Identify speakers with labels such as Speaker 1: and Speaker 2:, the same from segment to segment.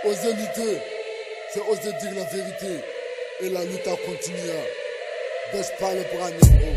Speaker 1: Oser lutter, c'est oser dire la vérité. Et la lutte a continué. Baisse pas les bras, négro.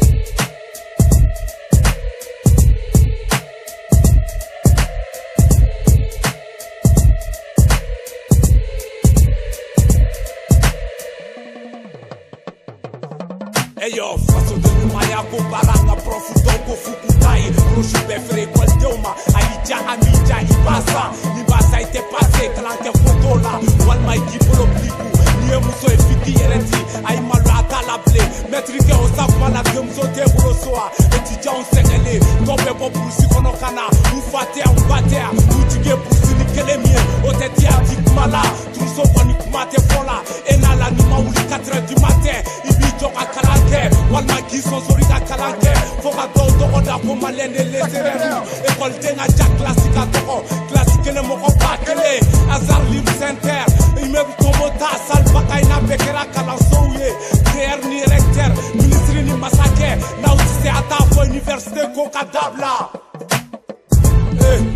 Speaker 2: Eyo, façon de numaya ko baraka profitoko fukutai Rochu befre kwal deuma Alija amija ibasa ite passé kalanke fotola Walma ikipolo pliku Niye muso efiki yereti Ay malu atalable Metrike osaf malade muso te bulosoa Etija unsengele Tope bo brusi kono kana Ufatea umbatea Utige brusi nikele mie Oteti atikmala Truso wani kumate fola Enala nima uli 4h du matin Ibito akalanke Walma giso zori akalanke Foka do da poma lende leserenu Ekol denga ja klasika toko Klasikele moko bakele Azar lim center Imebu tomota salbaka ina bekera kalansouye DR ni recteur Ministri ni masake Na utise ata fo universite koka dabla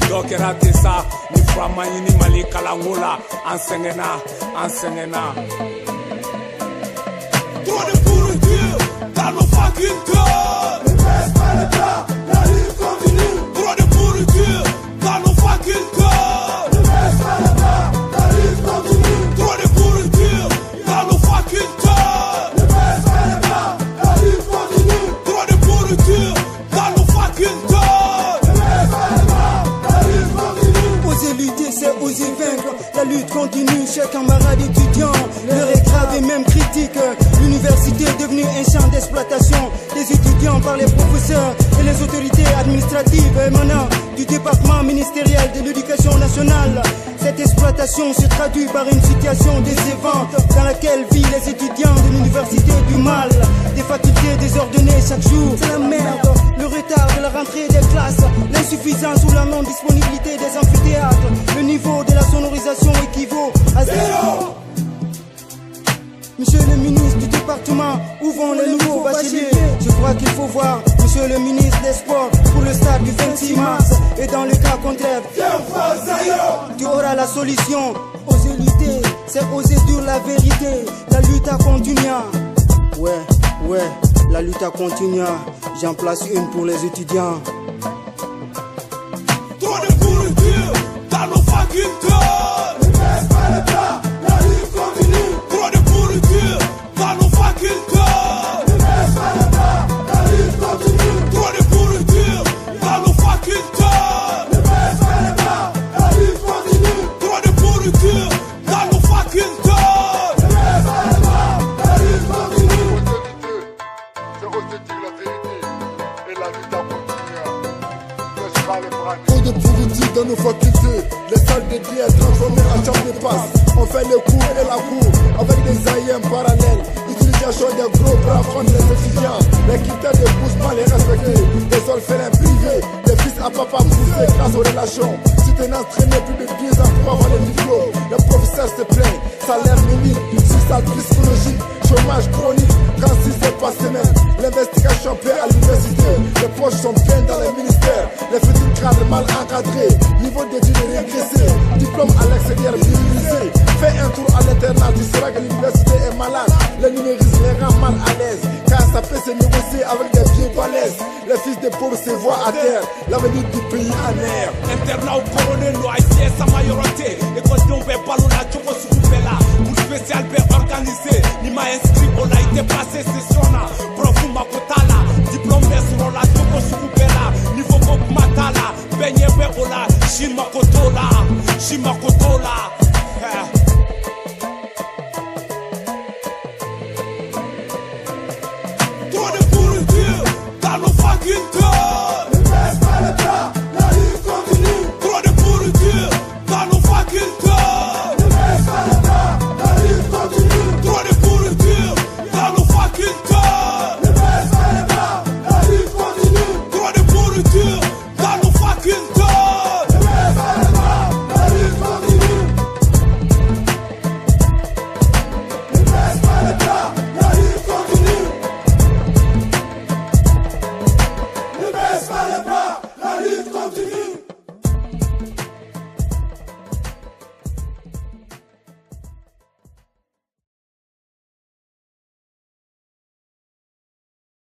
Speaker 2: Donc erate sa Ni frama yini mali kalangola Ensengena Trop de pourriture dans nos facultés. Ne baisse pas les bras, la lutte continue. Trop de pourriture dans nos facultés. Ne baisse pas les bras, la lutte continue. Trop de pourriture dans nos facultés. Ne baisse pas les bras, la lutte continue. Trop de pourriture dans nos facultés. Ne baisse pas les bras, la lutte continue.
Speaker 3: Oser lutter, c'est oser vaincre. La lutte continue, chers camarades étudiants. L'heure est grave et même critique. L'université est devenue un champ d'exploitation des étudiants par les professeurs et les autorités administratives émanant du département ministériel de l'éducation nationale. Cette exploitation se traduit par une situation décevante dans laquelle vivent les étudiants de l'université du mal. Des facultés désordonnées chaque jour, c'est la merde. Le retard de la rentrée des classes, l'insuffisance ou la non-disponibilité des amphithéâtres. Le niveau de la sonorisation équivaut à zéro. Monsieur le ministre du département, où vont les nouveaux bacheliers? Je crois qu'il faut voir monsieur le ministre des Sports pour le stade du 26 mars. Et dans le cas contraire, tu auras la solution. Oser lutter, c'est oser dire la vérité. La lutte a continué. Ouais, la lutte a continué. J'en place une pour les étudiants.
Speaker 2: Trop de pourriture dans nos facultés. Ne baisse pas les bras, la lutte continue. Trop de pourriture dans nos facultés. Ne baisse pas les bras, la lutte continue. Trop de pourriture dans nos facultés. Ne baisse pas les bras, la lutte continue. Trop de pourriture dans nos facultés. Ne baisse pas les bras, la lutte continue.
Speaker 1: C'est oser dire la vérité. Et la lutte a continué. Baisse pas les bras. Trop de pourriture dans nos facultés. Les salles dédiées à transformer en chambre de passe. On fait les cours et la cour avec des AIM parallèles. Utilisation des gros bras contre les étudiants. Les critères de bourse pas les respecter. Des orphelins privés, des fils à papa poussés grâce aux relations. Soutenance traînée plus de 10 ans pour avoir les diplômes. Les professeurs se plaignent, salaire minime, suicide psychologique, chômage chronique, 36 heures par semaine. L'investigation paie à l'université. Les poches sont pleines dans les ministères. Les futurs cadres mal encadrés. Niveau d'études régressé. Diplôme à l'extérieur minimisé. Fais un tour à l'internat, tu sauras que l'université est malade. Le numérisme les rend mal à l'aise. Car ça peut se négocier avec des pieds balèzes. Les fils des pauvres se voient à terre. L'avenir du pays en air.
Speaker 2: Internat au colonel, nous haïtiens, sa majorité. École de Ballon, la Tchoko Soukupela. Cours spécial bien organisé. Ni m'a inscrit, on a été passé.